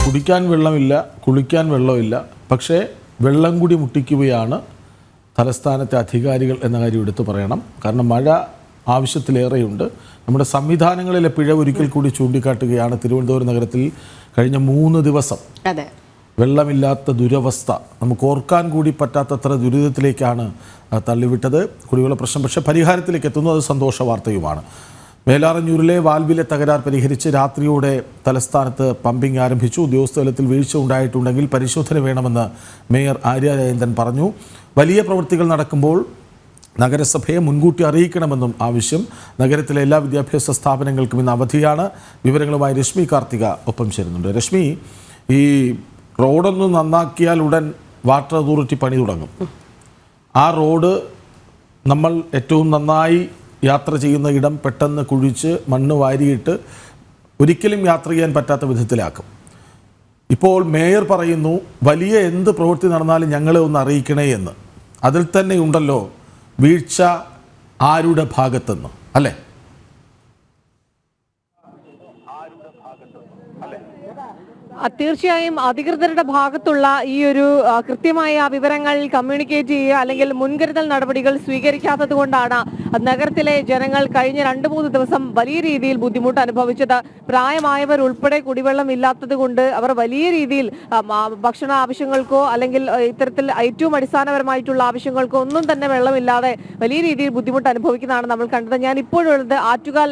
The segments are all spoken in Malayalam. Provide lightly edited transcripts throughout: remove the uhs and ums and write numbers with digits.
കുടിക്കാൻ വെള്ളമില്ല, കുളിക്കാൻ വെള്ളമില്ല, പക്ഷേ വെള്ളം കൂടി മുട്ടിക്കുകയാണ് തലസ്ഥാനത്തെ അധികാരികൾ എന്ന കാര്യം എടുത്തു പറയണം. കാരണം മഴ ആവശ്യത്തിലേറെയുണ്ട്. നമ്മുടെ സംവിധാനങ്ങളിലെ പിഴവ് ഒരിക്കൽ കൂടി ചൂണ്ടിക്കാട്ടുകയാണ്. തിരുവനന്തപുരം നഗരത്തിൽ കഴിഞ്ഞ 3 ദിവസം വെള്ളമില്ലാത്ത ദുരവസ്ഥ നമുക്ക് ഓർക്കാൻ കൂടി പറ്റാത്തത്ര ദുരിതത്തിലേക്കാണ് തള്ളിവിട്ടത്. കുടിവെള്ള പ്രശ്നം പക്ഷേ പരിഹാരത്തിലേക്ക് എത്തുന്നു, അത് സന്തോഷ വാർത്തയുമാണ്. മേലാറഞ്ഞൂരിലെ വാൽവിലെ തകരാർ പരിഹരിച്ച് രാത്രിയോടെ തലസ്ഥാനത്ത് പമ്പിംഗ് ആരംഭിച്ചു. ഉദ്യോഗസ്ഥതലത്തിൽ വീഴ്ച ഉണ്ടായിട്ടുണ്ടെങ്കിൽ പരിശോധന വേണമെന്ന് മേയർ ആര്യ രാജേന്ദ്രൻ പറഞ്ഞു. വലിയ പ്രവൃത്തികൾ നടക്കുമ്പോൾ നഗരസഭയെ മുൻകൂട്ടി അറിയിക്കണമെന്നും ആവശ്യം. നഗരത്തിലെ എല്ലാ വിദ്യാഭ്യാസ സ്ഥാപനങ്ങൾക്കും ഇന്ന് അവധിയാണ്. വിവരങ്ങളുമായി രശ്മി കാർത്തിക ഒപ്പം ചേരുന്നുണ്ട്. രശ്മി, ഈ റോഡൊന്ന് നന്നാക്കിയാൽ ഉടൻ വാട്ടർ അതോറിറ്റി പണി തുടങ്ങും. ആ റോഡ് നമ്മൾ ഏറ്റവും നന്നായി യാത്ര ചെയ്യുന്ന ഇടം പെട്ടെന്ന് കുഴിച്ച് മണ്ണ് വാരിയിട്ട് ഒരിക്കലും യാത്ര ചെയ്യാൻ പറ്റാത്ത വിധത്തിലാക്കും. ഇപ്പോൾ മേയർ പറയുന്നു വലിയ എന്ത് പ്രവൃത്തി നടന്നാലും ഞങ്ങളെ ഒന്ന് അറിയിക്കണേ എന്ന്. അതിൽ തന്നെ ഉണ്ടല്ലോ വീഴ്ച ആരുടെ ഭാഗത്തുനിന്ന്, അല്ലേ? തീർച്ചയായും അധികൃതരുടെ ഭാഗത്തുള്ള ഈ ഒരു കൃത്യമായ വിവരങ്ങൾ കമ്മ്യൂണിക്കേറ്റ് ചെയ്യുക അല്ലെങ്കിൽ മുൻകരുതൽ നടപടികൾ സ്വീകരിക്കാത്തത് കൊണ്ടാണ് നഗരത്തിലെ ജനങ്ങൾ കഴിഞ്ഞ 2-3 ദിവസം വലിയ രീതിയിൽ ബുദ്ധിമുട്ട് അനുഭവിച്ചത്. പ്രായമായവർ ഉൾപ്പെടെ കുടിവെള്ളം ഇല്ലാത്തത് കൊണ്ട് അവർ വലിയ രീതിയിൽ ഭക്ഷണ ആവശ്യങ്ങൾക്കോ അല്ലെങ്കിൽ ഇത്തരത്തിൽ ഏറ്റവും അടിസ്ഥാനപരമായിട്ടുള്ള ആവശ്യങ്ങൾക്കോ ഒന്നും തന്നെ വെള്ളമില്ലാതെ വലിയ രീതിയിൽ ബുദ്ധിമുട്ട് അനുഭവിക്കുന്നതാണ് നമ്മൾ കണ്ടത്. ഞാൻ ഇപ്പോഴുള്ളത് ആറ്റുകാൽ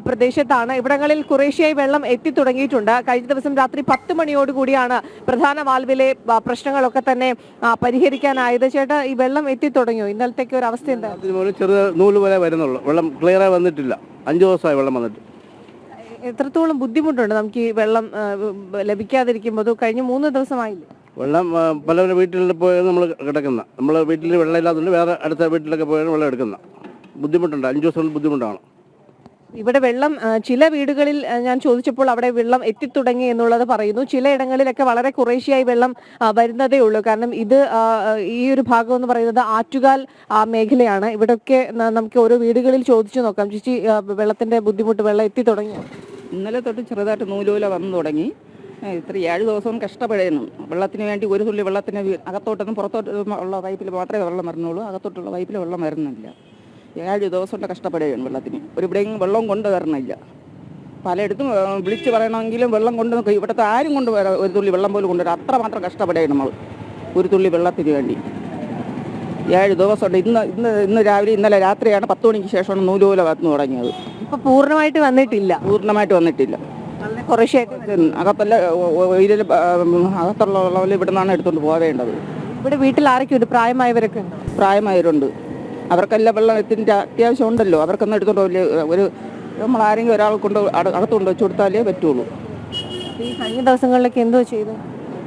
പ്രദേശത്താണ്. ഇവിടങ്ങളിൽ കുറേശ്ശെയായി വെള്ളം എത്തി തുടങ്ങിയിട്ടുണ്ട്. കഴിഞ്ഞ ദിവസം രാത്രി 10 മണിയോടുകൂടിയാണ് പ്രധാന വാൽവിലെ പ്രശ്നങ്ങളൊക്കെ തന്നെ പരിഹരിക്കാനായത്. ചേട്ടാ, ഈ വെള്ളം എത്തി തുടങ്ങിയോ? ഇന്നലത്തേക്ക് ഒരു അവസ്ഥ എന്താ? ചെറിയ നൂല് പോലെ വരുന്നുള്ളൂ, വെള്ളം ക്ലിയറായി വന്നിട്ടില്ല. 5 ദിവസമായി വെള്ളം വന്നിട്ട്. എത്രത്തോളം ബുദ്ധിമുട്ടുണ്ട് നമുക്ക് ഈ വെള്ളം ലഭിക്കാതിരിക്കുമ്പോൾ? കഴിഞ്ഞ 3 ദിവസമായില്ലേ വെള്ളം? പലവരുടെ വീട്ടിൽ പോയാണ് നമ്മൾ കിടക്കുന്ന. നമ്മളെ വീട്ടിൽ വെള്ളം ഇല്ലാത്തതുകൊണ്ട് വേറെ അടുത്ത വീട്ടിലൊക്കെ പോയാണ് വെള്ളം എടുക്കുന്നത്. ബുദ്ധിമുട്ടുണ്ട്, 5 ദിവസം ബുദ്ധിമുട്ടാണ്. ഇവിടെ വെള്ളം ചില വീടുകളിൽ ഞാൻ ചോദിച്ചപ്പോൾ അവിടെ വെള്ളം എത്തിത്തുടങ്ങി എന്നുള്ളത് പറയുന്നു. ചിലയിടങ്ങളിലൊക്കെ വളരെ കുറേശ്ശെയായി വെള്ളം വരുന്നതേ ഉള്ളൂ. കാരണം ഇത് ഈ ഒരു ഭാഗം എന്ന് പറയുന്നത് ആറ്റുകാൽ മേഖലയാണ്. ഇവിടെയൊക്കെ നമുക്ക് ഓരോ വീടുകളിൽ ചോദിച്ചു നോക്കാം. ചേച്ചി, വെള്ളത്തിന്റെ ബുദ്ധിമുട്ട്, വെള്ളം എത്തി തുടങ്ങിയോ? ഇന്നലെ തൊട്ട് ചെറുതായിട്ട് നൂലുപോലെ വന്നു തുടങ്ങി. ഇത്ര 7 ദിവസവും കഷ്ടപ്പെടുന്നു. വെള്ളത്തിന് വേണ്ടി ഒരു തുള്ളി വെള്ളത്തിന് അകത്തോട്ടൊന്നും പുറത്തോട്ട് ഉള്ള പൈപ്പിൽ മാത്രമേ വെള്ളം വരുന്നുള്ളൂ. അകത്തോട്ടുള്ള പൈപ്പിൽ വെള്ളം വരുന്നില്ല. 7 ദിവസം കൊണ്ട് കഷ്ടപ്പെടുകയാണ് വെള്ളത്തിന്. ഇവിടെയും വെള്ളം കൊണ്ടുവരണില്ല. പലയിടത്തും വിളിച്ച് പറയണമെങ്കിലും വെള്ളം കൊണ്ട് ഇവിടുത്തെ ആരും കൊണ്ടുവരാം, ഒരു തുള്ളി വെള്ളം പോലും കൊണ്ടുവരാം. അത്രമാത്രം കഷ്ടപ്പെടുകയാണ് നമ്മൾ ഒരു തുള്ളി വെള്ളത്തിന് വേണ്ടി. 7 ദിവസമുണ്ട്. ഇന്ന് രാവിലെ ഇന്നലെ രാത്രിയാണ് 10 മണിക്ക് ശേഷമാണ് നൂലുപോലെ വന്നു തുടങ്ങിയത്. ഇപ്പൊ പൂർണ്ണമായിട്ട് വന്നിട്ടില്ല. പൂർണ്ണമായിട്ട് വന്നിട്ടില്ല. അകത്തല്ല അകത്തുള്ള വെള്ളം ഇവിടെ നിന്നാണ് എടുത്തുകൊണ്ട് പോവേണ്ടത്. ഇവിടെ വീട്ടിൽ ആരൊക്കെയുണ്ട്? പ്രായമായവരൊക്കെ ഉണ്ട്? പ്രായമായവരുണ്ട്. അവർക്കെല്ലാം വെള്ളത്തിൻ്റെ അത്യാവശ്യം ഉണ്ടല്ലോ. അവർക്കൊന്നും എടുത്തോണ്ട് ഒരു നമ്മൾ ആരെങ്കിലും ഒരാൾ കൊണ്ട് അകത്തുകൊണ്ട് വെച്ച് കൊടുത്താലേ പറ്റുള്ളൂ. ഈ കഴിഞ്ഞ ദിവസങ്ങളിലൊക്കെ എന്തോ ചെയ്തു?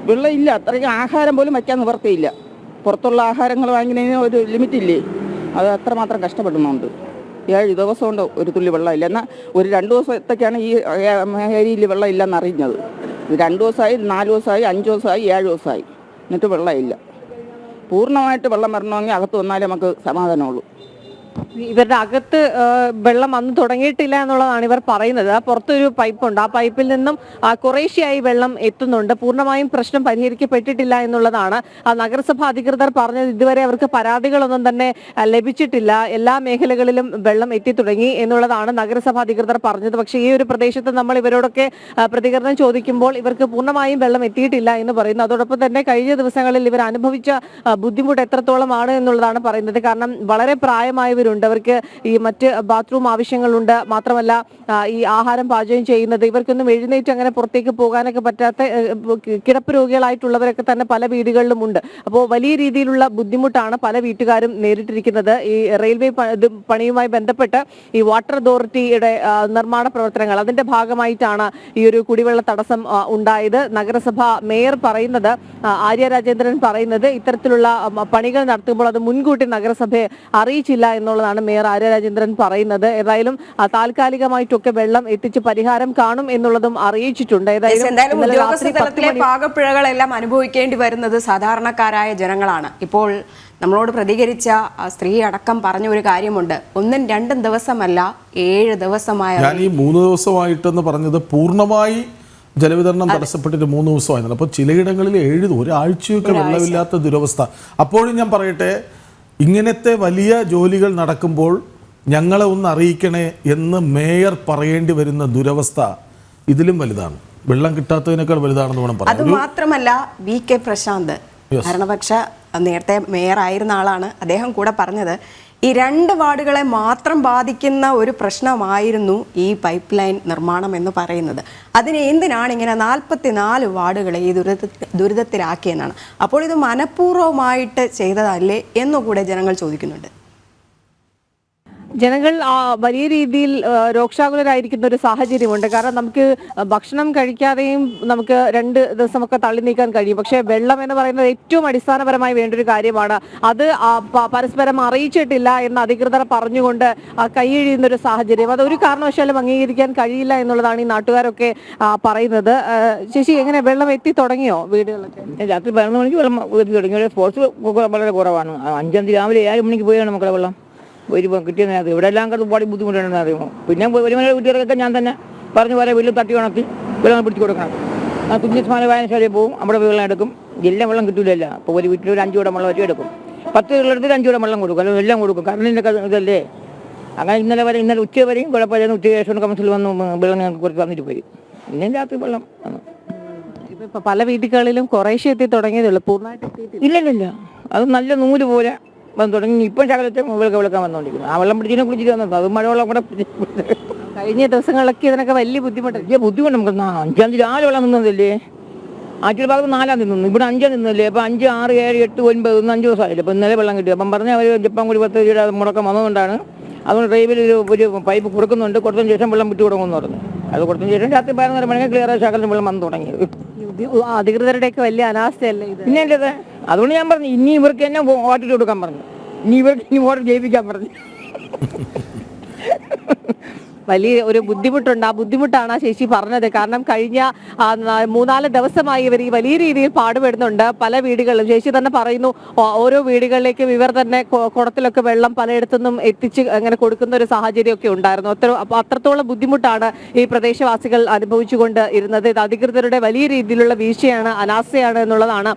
വെള്ളം ഇല്ല. അത്രയ്ക്ക് ആഹാരം പോലും വയ്ക്കാൻ നിവർത്തിയില്ല. പുറത്തുള്ള ആഹാരങ്ങൾ വാങ്ങിക്കുന്നതിന് ഒരു ലിമിറ്റില്ലേ, അത് അത്രമാത്രം കഷ്ടപ്പെടുന്നുണ്ട്. 7 ദിവസം കൊണ്ട് ഒരു തുള്ളി വെള്ളമില്ല. എന്നാൽ ഒരു 2 ദിവസത്തേക്കാണ് ഈ ഏരിയയിൽ വെള്ളം ഇല്ലെന്ന് അറിഞ്ഞത്. 2 ദിവസമായി, 4 ദിവസമായി, 5 ദിവസമായി, 7 ദിവസമായി, എന്നിട്ട് വെള്ളമില്ല. പൂർണ്ണമായിട്ട് വെള്ളം വരണമെങ്കിൽ അകത്ത് വന്നാലേ നമുക്ക് സമാധാനമുള്ളൂ. ഇവരുടെ അകത്ത് വെള്ളം വന്ന് തുടങ്ങിയിട്ടില്ല എന്നുള്ളതാണ് ഇവർ പറയുന്നത്. പുറത്തൊരു പൈപ്പുണ്ട്, ആ പൈപ്പിൽ നിന്നും കുറേശ്ശെയായി വെള്ളം എത്തുന്നുണ്ട്. പൂർണ്ണമായും പ്രശ്നം പരിഹരിക്കപ്പെട്ടിട്ടില്ല എന്നുള്ളതാണ് നഗരസഭ അധികൃതർ പറഞ്ഞത്. ഇതുവരെ അവർക്ക് പരാതികളൊന്നും തന്നെ ലഭിച്ചിട്ടില്ല. എല്ലാ മേഖലകളിലും വെള്ളം എത്തി തുടങ്ങി എന്നുള്ളതാണ് നഗരസഭ അധികൃതർ പറഞ്ഞത്. പക്ഷേ ഈ ഒരു പ്രദേശത്ത് നമ്മൾ ഇവരോടൊക്കെ പ്രതികരണം ചോദിക്കുമ്പോൾ ഇവർക്ക് പൂർണ്ണമായും വെള്ളം എത്തിയിട്ടില്ല എന്ന് പറയുന്നു. അതോടൊപ്പം തന്നെ കഴിഞ്ഞ ദിവസങ്ങളിൽ ഇവർ അനുഭവിച്ച ബുദ്ധിമുട്ട് എത്രത്തോളമാണ് എന്നുള്ളതാണ് പറയുന്നത്. കാരണം വളരെ പ്രായമായവരുണ്ട്, അവർക്ക് ഈ മറ്റ് ബാത്റൂം ആവശ്യങ്ങളുണ്ട്. മാത്രമല്ല ഈ ആഹാരം പാചകം ചെയ്യുന്നത്, ഇവർക്കൊന്നും എഴുന്നേറ്റ് അങ്ങനെ പുറത്തേക്ക് പോകാനൊക്കെ പറ്റാത്ത കിടപ്പ് രോഗികളായിട്ടുള്ളവരൊക്കെ തന്നെ പല വീടുകളിലും ഉണ്ട്. അപ്പോൾ വലിയ രീതിയിലുള്ള ബുദ്ധിമുട്ടാണ് പല വീട്ടുകാരും നേരിട്ടിരിക്കുന്നത്. ഈ റെയിൽവേ പണിയുമായി ബന്ധപ്പെട്ട് ഈ വാട്ടർ അതോറിറ്റിയുടെ നിർമ്മാണ പ്രവർത്തനങ്ങൾ, അതിന്റെ ഭാഗമായിട്ടാണ് ഈ ഒരു കുടിവെള്ള തടസ്സം ഉണ്ടായത്. നഗരസഭ മേയർ പറയുന്നത്, ആര്യ രാജേന്ദ്രൻ പറയുന്നത്, ഇത്തരത്തിലുള്ള പണികൾ നടത്തുമ്പോൾ അത് മുൻകൂട്ടി നഗരസഭയെ അറിയിച്ചില്ല എന്നുള്ളതാണ് മേയർ ആര്യ രാജേന്ദ്രൻ പറയുന്നത്. ഏതായാലും താൽക്കാലികമായിട്ടൊക്കെ വെള്ളം എത്തിച്ച് പരിഹാരം കാണും എന്നുള്ളതും അറിയിച്ചിട്ടുണ്ട്. ഏതായാലും ഉദ്യോഗസ്ഥ തലത്തിലെ പാകപ്പിഴകളെല്ലാം അനുഭവിക്കേണ്ടി വരുന്നത് സാധാരണക്കാരായ ജനങ്ങളാണ്. ഇപ്പോൾ നമ്മളോട് പ്രതികരിച്ച സ്ത്രീ അടക്കം പറഞ്ഞ ഒരു കാര്യമുണ്ട്. 1-2 ദിവസമല്ല, 7 ദിവസമായ. ഞാൻ ഈ 3 ദിവസമായിട്ടെന്ന് പറഞ്ഞത് പൂർണ്ണമായി ജലവിതരണം തടസ്സപ്പെട്ടിട്ട് 3 ദിവസമായിരുന്നു. അപ്പോൾ ചിലയിടങ്ങളിൽ 7 ഒരാഴ്ചയൊക്കെ വെള്ളമില്ലാത്ത ദുരവസ്ഥ. അപ്പോഴും ഞാൻ പറയട്ടെ, ഇങ്ങനത്തെ വലിയ ജോലികൾ നടക്കുമ്പോൾ ഞങ്ങളെ ഒന്ന് അറിയിക്കണേ എന്ന് മേയർ പറയേണ്ടി വരുന്ന ദുരവസ്ഥ ഇതിലും വലുതാണ്, വെള്ളം കിട്ടാത്തതിനേക്കാൾ വലുതാണെന്ന് വേണം പറയാൻ. അത് മാത്രമല്ല, VK പ്രശാന്ത് ഭരണപക്ഷ നേരത്തെ മേയർ ആയിരുന്ന ആളാണ്. അദ്ദേഹം കൂടെ പറഞ്ഞത് ഈ 2 വാർഡുകളെ മാത്രം ബാധിക്കുന്ന ഒരു പ്രശ്നമായിരുന്നു ഈ പൈപ്പ് ലൈൻ നിർമ്മാണം എന്ന് പറയുന്നത്. അതിന് എന്തിനാണ് ഇങ്ങനെ 44 വാർഡുകളെ ഈ ദുരിതത്തിലാക്കിയെന്നാണ്. അപ്പോൾ ഇത് മനഃപൂർവ്വമായിട്ട് ചെയ്തതല്ലേ എന്നുകൂടെ ജനങ്ങൾ ചോദിക്കുന്നുണ്ട്. ജനങ്ങൾ വലിയ രീതിയിൽ രോക്ഷാകുലരായിരിക്കുന്ന ഒരു സാഹചര്യമുണ്ട്. കാരണം നമുക്ക് ഭക്ഷണം കഴിക്കാതെയും നമുക്ക് 2 ദിവസമൊക്കെ തള്ളി നീക്കാൻ കഴിയും. പക്ഷേ വെള്ളം എന്ന് പറയുന്നത് ഏറ്റവും അടിസ്ഥാനപരമായി വേണ്ട ഒരു കാര്യമാണ്. അത് പരസ്പരം അറിയിച്ചിട്ടില്ല എന്ന് അധികൃതർ പറഞ്ഞുകൊണ്ട് കൈയ്യഴിയുന്ന ഒരു സാഹചര്യം, അത് ഒരു കാരണവശാലും അംഗീകരിക്കാൻ കഴിയില്ല എന്നുള്ളതാണ് ഈ നാട്ടുകാരൊക്കെ പറയുന്നത്. ചേച്ചി, എങ്ങനെ വെള്ളം എത്തി തുടങ്ങിയോ വീടുകളിലൊക്കെ? രാത്രി 11 മണിക്ക് വെള്ളം എത്തി തുടങ്ങി. സ്പോർട്സ് വളരെ കുറവാണ്. 5 തീയതി രാവിലെ 7 മണിക്ക് പോയാണ് മക്കളെ വെള്ളം കിട്ടിയത്. ഇവിടെ എല്ലാം ഒരുപാട് ബുദ്ധിമുട്ടുണ്ടെന്ന് അറിയുമോ. പിന്നെ ഒരു മണി വീട്ടുകാരൊക്കെ ഞാൻ തന്നെ പറഞ്ഞു പോലെ വീട്ടിൽ തട്ടി ഉണർത്തി വെള്ളം പിടിച്ചു കൊടുക്കണം. ആ തുല്യസ്മാന വായനശാലയിൽ പോകും, അവിടെ വെള്ളം എടുക്കും. എല്ലാം വെള്ളം കിട്ടില്ല. അപ്പോൾ ഒരു വീട്ടിൽ ഒരു 5 കുടം വെള്ളം വെച്ച് എടുക്കും. 10 വീട്ടിലെടുത്ത് 5 കുടം വെള്ളം കൊടുക്കും, അല്ലെങ്കിൽ എല്ലാം കൊടുക്കും. കറണ്ടിൻ്റെ ഇതല്ലേ. അങ്ങനെ ഇന്നലെ ഉച്ച വരെയും കുഴപ്പമില്ലായിരുന്നു. ഉച്ച ശേഷം കൗൺസിൽ വന്ന് വെള്ളം ഞങ്ങൾക്ക് കുറച്ച് തന്നിട്ട് പോയി. ഇന്നും രാത്രി വെള്ളം ഇപ്പൊ പല വീടുകളിലും കുറേശ്ശെ എത്തി തുടങ്ങിയതുള്ളൂ, പൂർണ്ണമായിട്ട് എത്തിയിട്ടില്ല. ഇല്ല. അത് നല്ല നൂല് പോലെ വന്ന് തുടങ്ങി. ഇപ്പം ശകലത്തെ വിളക്കാൻ വന്നുകൊണ്ടിരിക്കുന്നു. ആ വെള്ളം പിടിച്ചിനെ കുളിച്ചിട്ട് വന്നത് അത് മഴവെള്ളം കൂടെ. കഴിഞ്ഞ ദിവസങ്ങളിലൊക്കെ ഇതിനൊക്കെ വലിയ ബുദ്ധിമുട്ട്. ബുദ്ധിമുട്ട് നമുക്ക് 5 തീയതി രാവിലെ വെള്ളം നിന്നതല്ലേ. ആറ്റുള്ള ഭാഗത്ത് 4 നിന്നു, ഇവിടെ 5 നിന്നല്ലേ. അപ്പോൾ 5, 6, 7, 8, 9 5 ദിവസമായില്ലേ. അപ്പോൾ ഇന്നലെ വെള്ളം കിട്ടി. അപ്പം പറഞ്ഞാൽ അവർ ജപ്പാൻ കൂടി 10 രൂപയുടെ മുടക്കം വന്നതുകൊണ്ടാണ്. അതുകൊണ്ട് ഡ്രൈവിൽ ഒരു പൈപ്പ് കൊടുക്കുന്നുണ്ട്, കൊടുത്തതിന് ശേഷം വെള്ളം വിട്ടു കൊടുക്കുമെന്ന് പറഞ്ഞു. അത് കൊടുത്തതിന് ശേഷം രാത്രി 11 മണിക്ക് ക്ലിയർ ശകലം വെള്ളം വന്ന് തുടങ്ങിയത്. അധികൃതരുടെയൊക്കെ വലിയ അനാസ്ഥയല്ലേ ഇത്? പിന്നെ അല്ലേ, അതുകൊണ്ട് ഞാൻ പറഞ്ഞു ഇനി ഇവർക്ക് തന്നെ വോട്ടിട്ട് കൊടുക്കാൻ പറഞ്ഞു. ഇനി വോട്ട് ജയിപ്പിക്കാൻ പറഞ്ഞു. വലിയ ഒരു ബുദ്ധിമുട്ടുണ്ട്. ആ ബുദ്ധിമുട്ടാണ് ആ ചേച്ചി പറഞ്ഞത്. കാരണം കഴിഞ്ഞ 3-4 ദിവസമായി ഇവർ ഈ വലിയ രീതിയിൽ പാടുപെടുന്നുണ്ട്. പല വീടുകളിലും ചേച്ചി തന്നെ പറയുന്നു, ഓരോ വീടുകളിലേക്കും ഇവർ തന്നെ കുടത്തിലൊക്കെ വെള്ളം പലയിടത്തുനിന്നും എത്തിച്ച് അങ്ങനെ കൊടുക്കുന്ന ഒരു സാഹചര്യമൊക്കെ ഉണ്ടായിരുന്നു. അത്രത്തോളം ബുദ്ധിമുട്ടാണ് ഈ പ്രദേശവാസികൾ അനുഭവിച്ചുകൊണ്ട് ഇരുന്നത്. ഇത് അധികൃതരുടെ വലിയ രീതിയിലുള്ള വീഴ്ചയാണ്, അനാസ്ഥയാണ് എന്നുള്ളതാണ്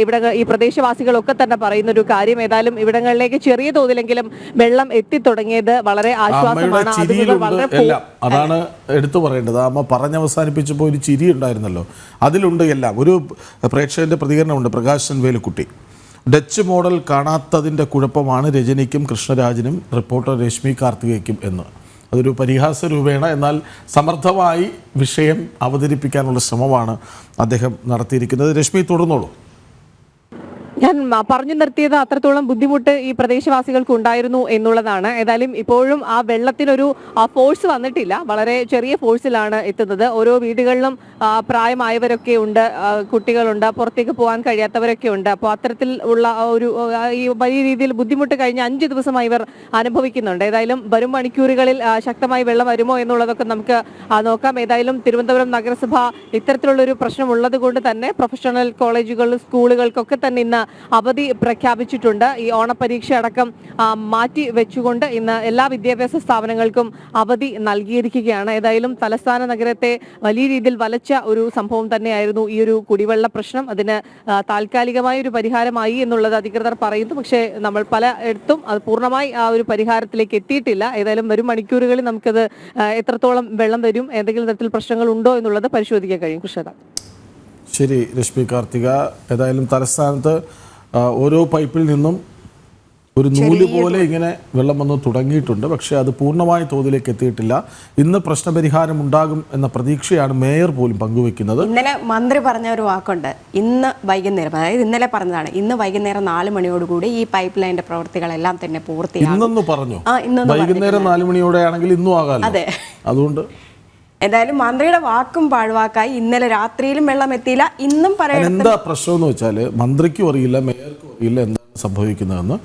ഇവിടെ ഈ പ്രദേശവാസികളൊക്കെ തന്നെ പറയുന്ന ഒരു കാര്യം. ഏതായാലും ഇവിടങ്ങളിലേക്ക് ചെറിയ തോതിലെങ്കിലും വെള്ളം എത്തിത്തുടങ്ങിയത് വളരെ ആശ്വാസമാണ്. അധികൃതർ വളരെ എല്ലാം അതാണ് എടുത്തു പറയേണ്ടത്. അമ്മ പറഞ്ഞവസാനിപ്പിച്ചപ്പോൾ ഒരു ചിരി ഉണ്ടായിരുന്നല്ലോ, അതിലുണ്ട് എല്ലാം. ഒരു പ്രേക്ഷകന്റെ പ്രതികരണമുണ്ട്, പ്രകാശൻ വേലുക്കുട്ടി. ഡച്ച് മോഡൽ കാണാത്തതിൻ്റെ കുഴപ്പമാണ് രജനിക്കും കൃഷ്ണരാജിനും റിപ്പോർട്ടർ രശ്മി കാർത്തികയ്ക്കും എന്ന്. അതൊരു പരിഹാസ രൂപേണ എന്നാൽ സമർത്ഥമായി വിഷയം അവതരിപ്പിക്കാനുള്ള ശ്രമമാണ് അദ്ദേഹം നടത്തിയിരിക്കുന്നത്. രശ്മി, തുടർന്നോളൂ. ഞാൻ പറഞ്ഞു നിർത്തിയത് അത്രത്തോളം ബുദ്ധിമുട്ട് ഈ പ്രദേശവാസികൾക്ക് ഉണ്ടായിരുന്നു എന്നുള്ളതാണ്. ഏതായാലും ഇപ്പോഴും ആ വെള്ളത്തിനൊരു ഫോഴ്സ് വന്നിട്ടില്ല, വളരെ ചെറിയ ഫോഴ്സിലാണ് എത്തുന്നത്. ഓരോ വീടുകളിലും പ്രായമായവരൊക്കെ ഉണ്ട്, കുട്ടികളുണ്ട്, പുറത്തേക്ക് പോകാൻ കഴിയാത്തവരൊക്കെ ഉണ്ട്. അപ്പോൾ അത്തരത്തിൽ ഉള്ള ഒരു ഈ വലിയ രീതിയിൽ ബുദ്ധിമുട്ട് കഴിഞ്ഞ 5 ദിവസമായി ഇവർ അനുഭവിക്കുന്നുണ്ട്. ഏതായാലും വരും മണിക്കൂറുകളിൽ ശക്തമായി വെള്ളം വരുമോ എന്നുള്ളതൊക്കെ നമുക്ക് നോക്കാം. ഏതായാലും തിരുവനന്തപുരം നഗരസഭ ഇത്തരത്തിലുള്ളൊരു പ്രശ്നം ഉള്ളത് കൊണ്ട് തന്നെ പ്രൊഫഷണൽ കോളേജുകൾ, സ്കൂളുകൾക്കൊക്കെ തന്നെ ഇന്ന് അവധി പ്രഖ്യാപിച്ചിട്ടുണ്ട്. ഈ ഓണപരീക്ഷ അടക്കം മാറ്റി വെച്ചുകൊണ്ട് ഇന്ന് എല്ലാ വിദ്യാഭ്യാസ സ്ഥാപനങ്ങൾക്കും അവധി നൽകിയിരിക്കുകയാണ്. ഏതായാലും തലസ്ഥാന നഗരത്തെ വലിയ രീതിയിൽ വലച്ച ഒരു സംഭവം തന്നെയായിരുന്നു ഈ ഒരു കുടിവെള്ള പ്രശ്നം. അതിന് താൽക്കാലികമായ ഒരു പരിഹാരമായി എന്നുള്ളത് അധികൃതർ പറയുന്നു. പക്ഷേ നമ്മൾ പലയിടത്തും അത് പൂർണ്ണമായി ആ ഒരു പരിഹാരത്തിലേക്ക് എത്തിയിട്ടില്ല. ഏതായാലും വരും മണിക്കൂറുകളിൽ നമുക്കത് എത്രത്തോളം വെള്ളം വരും, എന്തെങ്കിലും തരത്തിൽ പ്രശ്നങ്ങൾ ഉണ്ടോ എന്നുള്ളത് പരിശോധിക്കാൻ കഴിയും. കൃഷ്ണ. ശരി രശ്മി കാർത്തിക. ഏതായാലും തലസ്ഥാനത്ത് ഓരോ പൈപ്പിൽ നിന്നും ഒരു നൂല് പോലെ ഇങ്ങനെ വെള്ളം വന്ന് തുടങ്ങിയിട്ടുണ്ട്. പക്ഷേ അത് പൂർണ്ണമായ തോതിലേക്ക് എത്തിയിട്ടില്ല. ഇന്ന് പ്രശ്നപരിഹാരം ഉണ്ടാകും എന്ന പ്രതീക്ഷയാണ് മേയർ പോലും പങ്കുവെക്കുന്നത്. ഇന്നലെ മന്ത്രി പറഞ്ഞ ഒരു വാക്കുണ്ട്, ഇന്ന് വൈകുന്നേരം, അതായത് ഇന്നലെ പറഞ്ഞതാണ്, ഇന്ന് വൈകുന്നേരം 4 മണിയോടുകൂടി ഈ പൈപ്പ് ലൈനിന്റെ പ്രവർത്തികളെല്ലാം തന്നെ പൂർത്തിയാകും. ഇന്നെന്ന് പറഞ്ഞു, വൈകുന്നേരം 4 മണിയോടെ ആണെങ്കിൽ ഇന്നും ആകാമല്ലോ. അതെ, അതുകൊണ്ട് എന്തായാലും മന്ത്രിയുടെ വാക്കും പാഴ്വാക്കായി. ഇന്നലെ രാത്രിയിലും വെള്ളം എത്തിയില്ല, ഇന്നും പറയാൻ എന്താ പ്രശ്നം എന്ന് വെച്ചാൽ മന്ത്രിക്കും അറിയില്ല, മേയർക്കും അറിയില്ല എന്താണ് സംഭവിക്കുന്നതെന്ന്,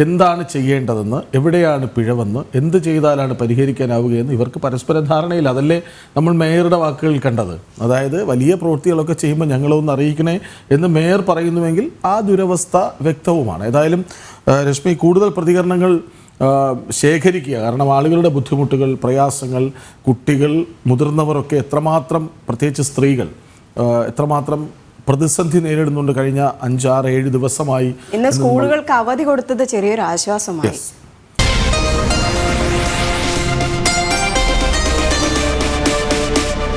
എന്താണ് ചെയ്യേണ്ടതെന്ന്, എവിടെയാണ് പിഴവെന്ന്, എന്ത് ചെയ്താലാണ് പരിഹരിക്കാനാവുകയെന്ന് ഇവർക്ക് പരസ്പര ധാരണയില്ല. അതല്ലേ നമ്മൾ മേയറുടെ വാക്കുകൾ കണ്ടത്. അതായത് വലിയ പ്രവൃത്തികളൊക്കെ ചെയ്യുമ്പോൾ ഞങ്ങളൊന്ന് അറിയിക്കണേ എന്ന് മേയർ പറയുന്നുവെങ്കിൽ ആ ദുരവസ്ഥ വ്യക്തവുമാണ്. ഏതായാലും രശ്മി, കൂടുതൽ പ്രതികരണങ്ങൾ ശേഖരിക്കുക. കാരണം ആളുകളുടെ ബുദ്ധിമുട്ടുകൾ, പ്രയാസങ്ങൾ, കുട്ടികൾ, മുതിർന്നവരൊക്കെ എത്രമാത്രം, പ്രത്യേകിച്ച് സ്ത്രീകൾ എത്രമാത്രം പ്രതിസന്ധി നേരിടുന്നുണ്ട് കഴിഞ്ഞ 5-6-7 ദിവസമായി. ഇന്ന് സ്കൂളുകൾക്ക് അവധി കൊടുത്തത് ചെറിയൊരു ആശ്വാസമായി. Yes.